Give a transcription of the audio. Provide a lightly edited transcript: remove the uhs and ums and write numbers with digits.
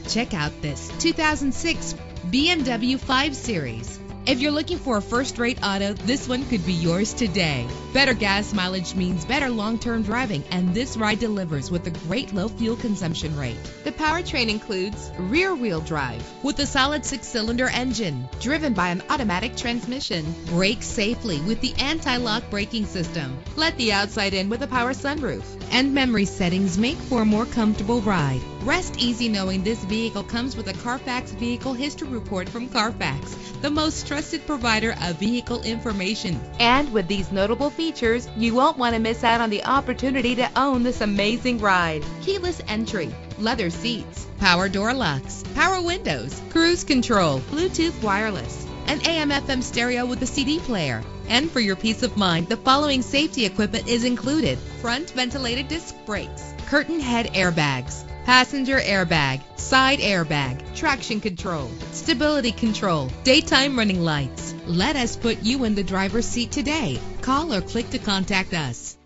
Check out this 2006 BMW 5 Series. If you're looking for a first-rate auto, this one could be yours today. Better gas mileage means better long-term driving, and this ride delivers with a great low fuel consumption rate. The powertrain includes rear-wheel drive with a solid 6-cylinder engine driven by an automatic transmission. Brake safely with the anti-lock braking system. Let the outside in with a power sunroof. And memory settings make for a more comfortable ride. Rest easy knowing this vehicle comes with a Carfax Vehicle History Report from Carfax, the most trusted provider of vehicle information. And with these notable features, you won't want to miss out on the opportunity to own this amazing ride. Keyless entry, leather seats, power door locks, power windows, cruise control, Bluetooth wireless, an AM/FM stereo with a CD player. And for your peace of mind, the following safety equipment is included: front ventilated disc brakes, curtain head airbags, passenger airbag, side airbag, traction control, stability control, daytime running lights. Let us put you in the driver's seat today. Call or click to contact us.